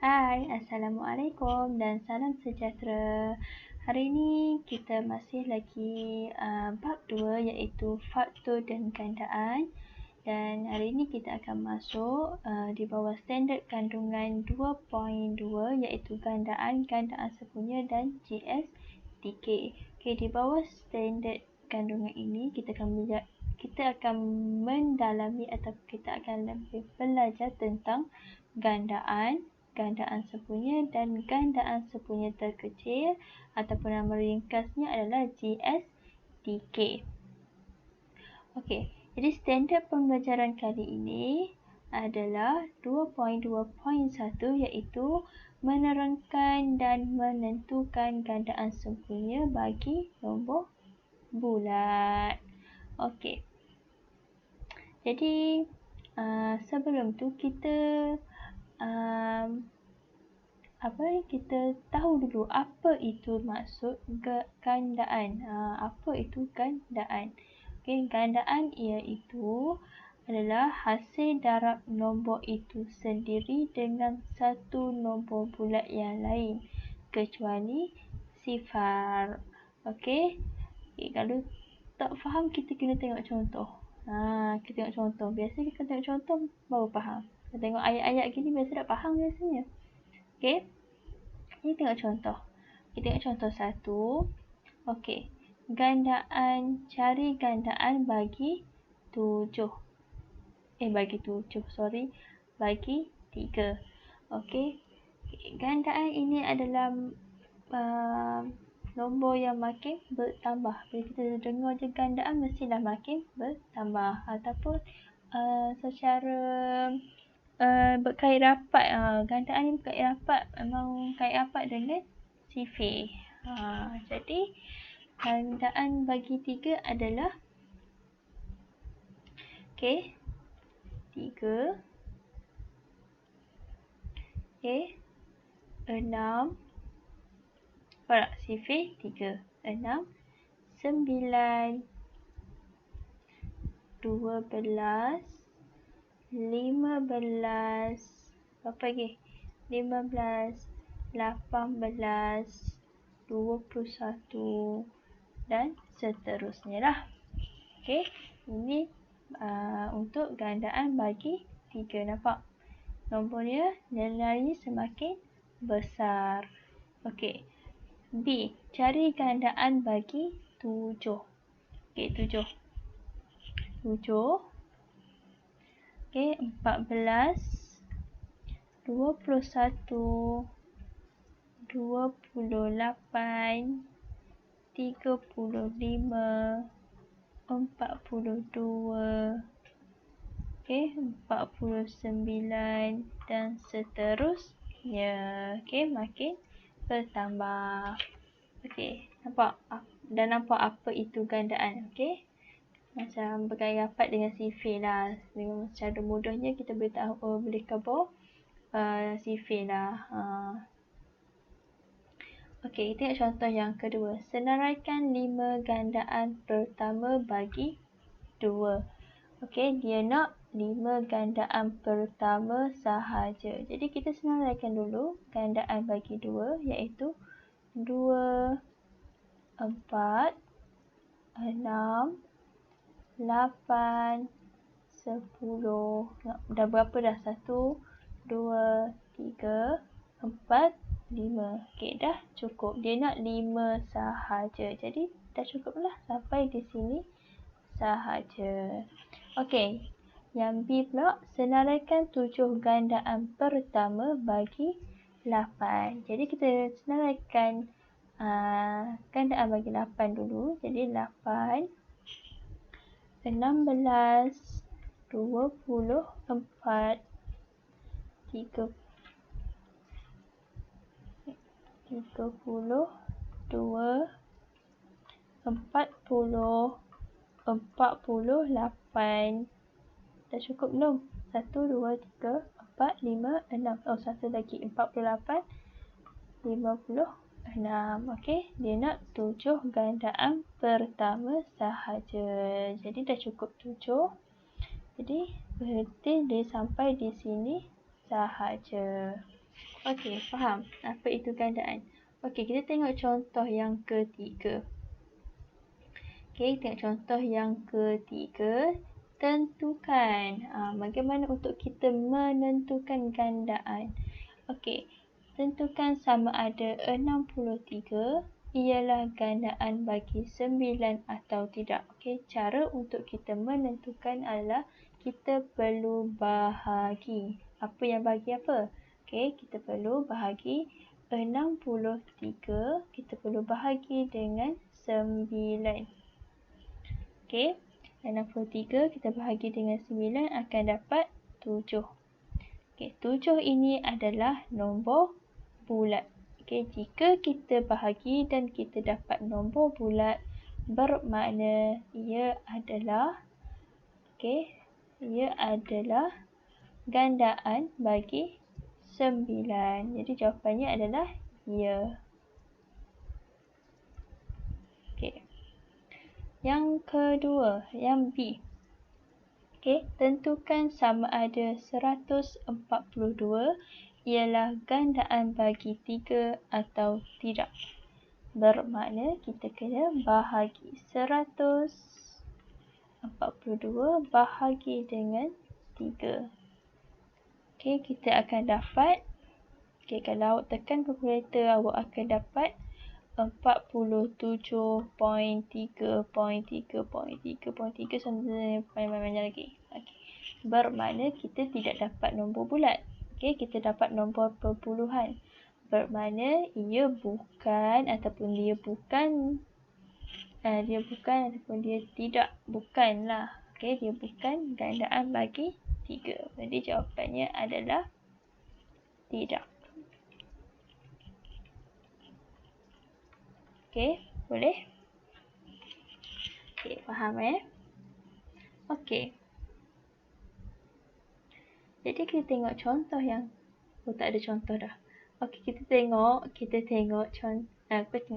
Hai, Assalamualaikum dan salam sejahtera. Hari ini kita masih lagi bab 2 iaitu faktor dan gandaan. Dan hari ini kita akan masuk di bawah standard kandungan 2.2 iaitu gandaan sempurna dan GSTK. Okey, di bawah standard kandungan ini kita akan mendalami atau kita akan lebih belajar tentang gandaan sempurna dan gandaan sempurna terkecil ataupun nama ringkasnya adalah GSTK. Okey, jadi standard pembelajaran kali ini adalah 2.2.1 iaitu menerangkan dan menentukan gandaan sempurna bagi nombor bulat. Okey. Jadi sebelum tu kita kita tahu dulu apa itu maksud gandaan. Apa itu gandaan? Okey, gandaan iaitu adalah hasil darab nombor itu sendiri dengan satu nombor bulat yang lain kecuali sifar. Okey. Kalau tak faham kita kena tengok contoh. Kita tengok contoh. Biasa kita tengok contoh baru faham. Kita tengok ayat-ayat gini biasa tak faham biasanya. Okey. Ini tengok contoh. Kita tengok contoh 1. Okey. Cari gandaan bagi 7. Bagi 3. Okey. Gandaan ini adalah nombor yang makin bertambah. Bila kita dengar je gandaan mestilah makin bertambah ataupun secara berkait rapat. Gandaan ni berkait rapat, memang kait rapat dengan sifir. Jadi gandaan bagi 3 adalah 3 6 sifir 3 6 9 12 15 berapa lagi? 15 18 21 dan seterusnya lah. Okey, ini untuk gandaan bagi 3. Nampak? Nombornya nilainya semakin besar. Okey. B. Cari gandaan bagi 7. Okey, 7. 7. Okey, 14 21 28 35 42. Okey, 49 dan seterusnya. Okey, makin bertambah. Okey, nampak? Dan nampak apa itu gandaan. Okey. Macam berkait rapat dengan sifir lah. Memang secara mudahnya kita boleh tahu, boleh cover sifir lah. Okey, tengok contoh yang kedua. Senaraikan 5 gandaan pertama bagi 2. Okey, dia nak 5 gandaan pertama sahaja. Jadi kita senaraikan dulu gandaan bagi 2 iaitu 2 4 6 8 10. Dah berapa dah? 1 2 3 4 5. Okey, dah cukup. Dia nak 5 sahaja. Jadi dah cukup lah sampai di sini sahaja. Okey, yang B pula, senaraikan 7 gandaan pertama bagi 8. Jadi kita senaraikan gandaan bagi 8 dulu. Jadi 8 16 24 32 40 48. Dah cukup belum? 1 2 3 4 5 6. Oh, satu lagi. 48 56. Okey, dia nak 7 gandaan pertama sahaja. Jadi dah cukup 7. Jadi berhenti dia sampai di sini sahaja. Okey, faham apa itu gandaan. Okey, kita tengok contoh yang ketiga. Okey, tengok contoh yang ketiga. Tentukan. Bagaimana untuk kita menentukan gandaan. Okey, tentukan sama ada 63 ialah gandaan bagi 9 atau tidak. Okey, cara untuk kita menentukan adalah kita perlu bahagi. Apa yang bagi apa? Okey, kita perlu bahagi 63, kita perlu bahagi dengan 9. Okey, 63 kita bahagi dengan 9 akan dapat 7. Okey, 7 ini adalah nombor bulat. Okey, jika kita bahagi dan kita dapat nombor bulat, bermakna ia adalah gandaan bagi 9. Jadi jawapannya adalah ya. Okey. Yang kedua, yang B. Okey, tentukan sama ada 142 ialah gandaan bagi 3 atau tidak. Bermakna kita kena bahagi 142 bahagi dengan 3. Okey, kita akan dapat, kalau awak tekan kalkulator, awak akan dapat 47.3.3.3.3 sampai panjang lagi. Okey. Bermakna kita tidak dapat nombor bulat. Okey, kita dapat nombor perpuluhan. Bermakna ia bukan ataupun dia tidak. Bukanlah. Okey, dia bukan gandaan bagi 3. Jadi jawapannya adalah tidak. Okey, boleh? Okey, faham Okey. Jadi kita tengok contoh yang tak ada contoh dah. Okey, kita tengok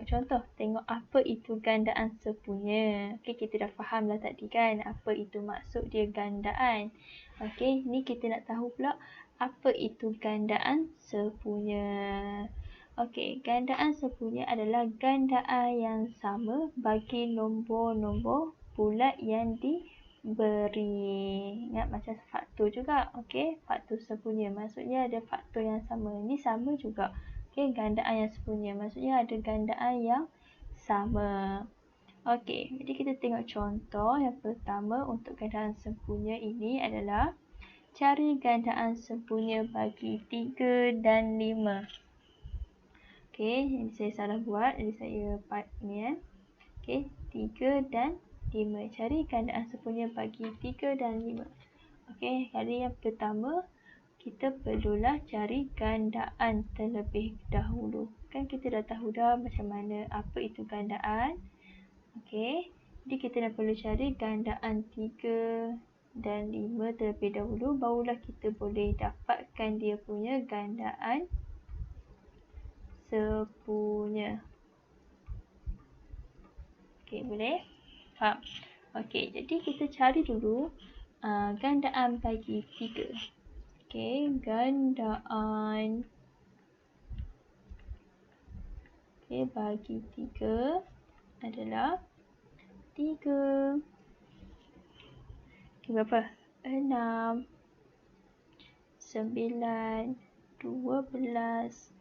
contoh. Tengok apa itu gandaan sepunya. Okey, kita dah faham lah tadi kan apa itu maksud dia gandaan. Okey, ni kita nak tahu pula apa itu gandaan sepunya. Okey, gandaan sepunya adalah gandaan yang sama bagi nombor-nombor bulat yang diberi. Ingat macam faktor juga. Okey, faktor sepunya maksudnya ada faktor yang sama. Ini sama juga. Okey, gandaan yang sepunya maksudnya ada gandaan yang sama. Okey, jadi kita tengok contoh yang pertama untuk gandaan sepunya ini adalah cari gandaan sepunya bagi 3 dan 5. Okey, ini saya salah buat. Jadi saya part ni Okey, 3 dan 5. Cari gandaan sepunya bagi 3 dan 5. Okey, kali yang pertama kita perlulah cari gandaan terlebih dahulu. Kan kita dah tahu dah macam mana apa itu gandaan. Okey, jadi kita dah perlu cari gandaan 3 dan 5 terlebih dahulu. Barulah kita boleh dapatkan dia punya gandaan sepunya. Okey, boleh? Faham? Okey, jadi kita cari dulu gandaan bagi 3. Okey, gandaan bagi 3 adalah 3. Okey, berapa? 6, 9, 12,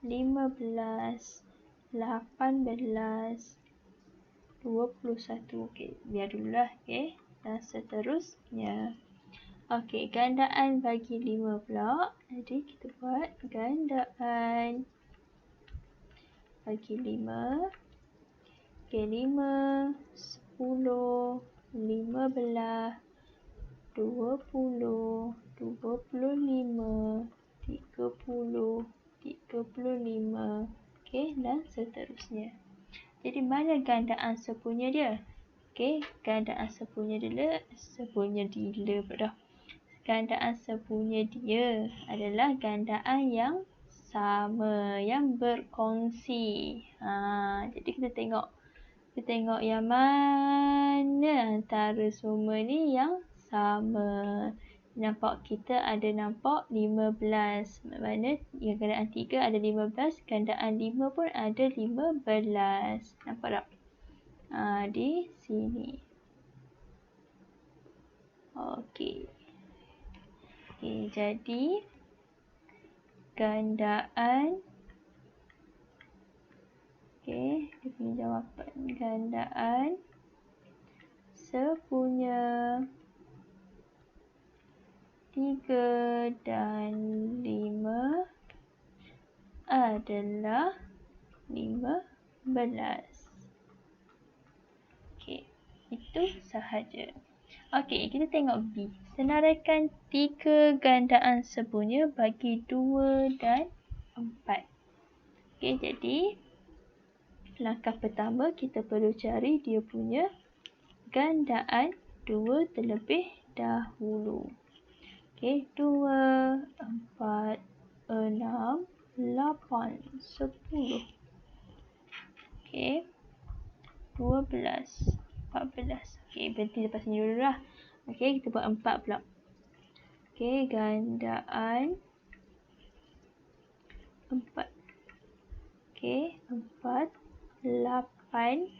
15, 18, 21. Okey, biar dululah. Okey, dan seterusnya. Okey, gandaan bagi 5 pula. Jadi kita buat gandaan bagi 5. Okey, 5, 10, 15, 20, 25, 30, 35. Okey, dan seterusnya. Jadi mana gandaan sepunya dia? Okey, gandaan sepunya dia Gandaan sepunya dia adalah gandaan yang sama, yang berkongsi. Jadi kita tengok yang mana antara semua ni yang sama. nampak kita ada nampak 15. Maknanya yang gandaan 3 ada 15, gandaan 5 pun ada 15. Nampak tak? Di sini. Okey. Jadi gandaan dia punya jawapan. Gandaan sepunya 3 dan 5 adalah 15. Okey, itu sahaja. Okey, kita tengok B. Senaraikan 3 gandaan sepunya bagi 2 dan 4. Okey, jadi langkah pertama kita perlu cari dia punya gandaan 2 terlebih dahulu. Okey, 2, 4, 6, 8, 10. Okey, 12, 14. Okey, berhenti lepas ni dulu lah. Okey, kita buat 4 pula. Okey, gandaan 4. Okey, 4, 8.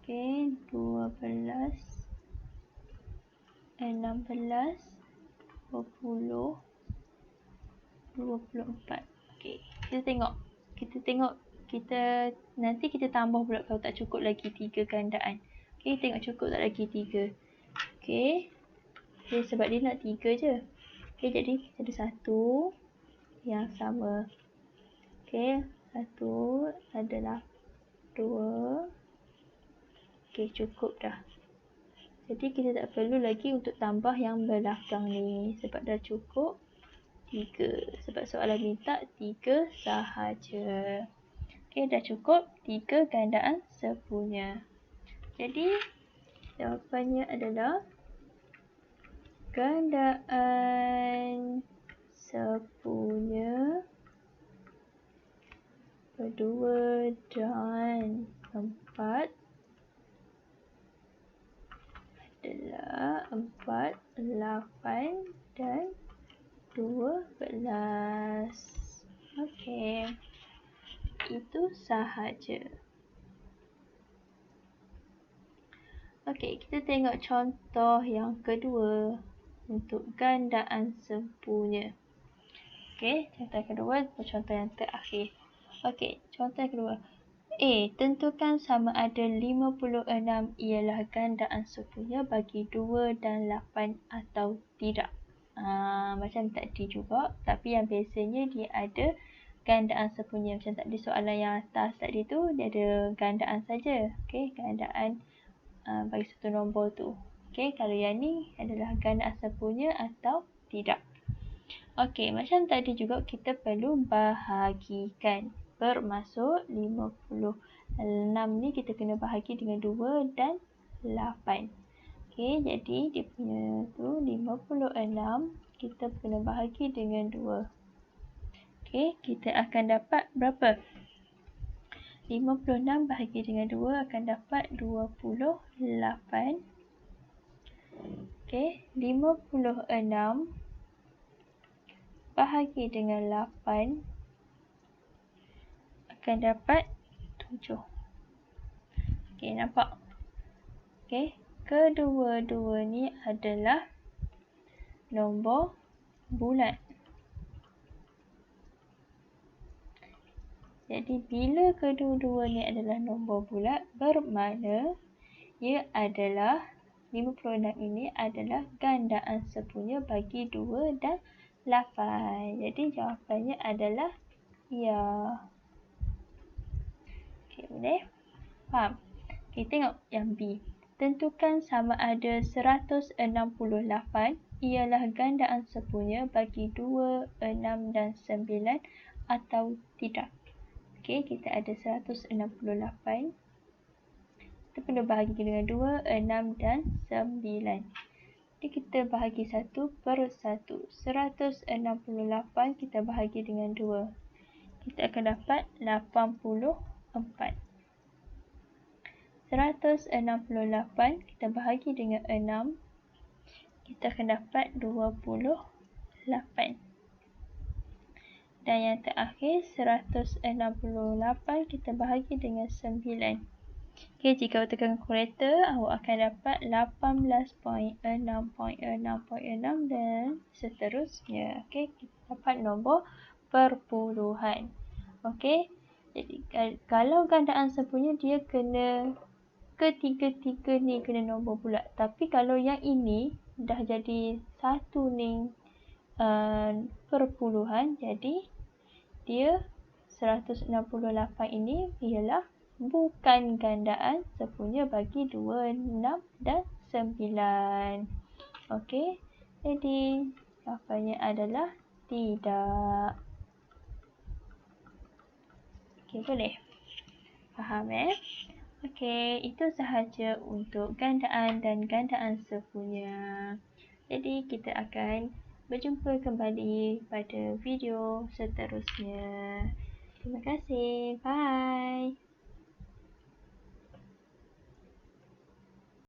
Okey, 12, 16, 20, 24. Okey, kita tengok. Nanti kita tambah pula kalau tak cukup lagi 3 gandaan. Okey, tengok cukup tak lagi 3. Okey. Okay, sebab dia nak 3 je. Okey, jadi kita ada 1 yang sama. Okey, 1 adalah 2. Okey, cukup dah. Jadi kita tak perlu lagi untuk tambah yang belakang ni sebab dah cukup 3. Sebab soalan minta 3 sahaja. Okey, dah cukup 3 gandaan sepunya. Jadi jawapannya adalah gandaan sepunya 2 dan 4 adalah 4, 8 dan 12. Okey. Itu sahaja. Okey, kita tengok contoh yang kedua untuk gandaan sepunya. Okey, contoh kedua, contoh yang terakhir. Okey, contoh yang kedua. A. Tentukan sama ada 56 ialah gandaan sepunya bagi 2 dan 8 atau tidak. Macam tadi juga, tapi yang biasanya dia ada gandaan sepunya. Macam tadi soalan yang atas tadi tu, dia ada gandaan saja. Okey, gandaan bagi satu nombor tu. Okey, kalau yang ni adalah gandaan sepunya atau tidak. Okey, macam tadi juga kita perlu bahagikan. Bermaksud 56 ni kita kena bahagi dengan 2 dan 8. Okey, jadi dia punya tu 56 kita kena bahagi dengan 2. Okey, kita akan dapat berapa? 56 bahagi dengan 2 akan dapat 28. Okey, 56 bahagi dengan 8 akan dapat 7. Okey, nampak? Okey, kedua-dua ni adalah nombor bulat. Jadi, bila kedua-dua ni adalah nombor bulat, bermakna ia adalah 56 ini adalah gandaan sepunya bagi 2 dan 8. Jadi, jawapannya adalah ya. Okey, boleh? Faham? Okey, tengok yang B. Tentukan sama ada 168 ialah gandaan sepunya bagi 2, 6 dan 9 atau tidak. Okey, kita ada 168. Kita perlu bahagi dengan 2, 6 dan 9. Jadi kita bahagi 1 per 1. 168 kita bahagi dengan 2. Kita akan dapat 84. 168 kita bahagi dengan 6. kita akan dapat 28. Dan yang terakhir 168 kita bahagi dengan 9. Okey, jika awak tekan kalkulator, awak akan dapat 18.6.6.6 dan seterusnya. Okey, kita dapat nombor perpuluhan. Okey, jadi kalau gandaan sempurna dia kena ketiga-tiga ni kena nombor pula. Tapi kalau yang ini dah jadi satu ni perpuluhan, jadi dia 168 ini ialah bukan gandaan sempurna bagi 2, 6 dan 9. Okey, jadi jawapannya adalah tidak. Okey, boleh? Faham Okey, itu sahaja untuk gandaan dan gandaan sempurna. Jadi kita akan berjumpa kembali pada video seterusnya. Terima kasih. Bye.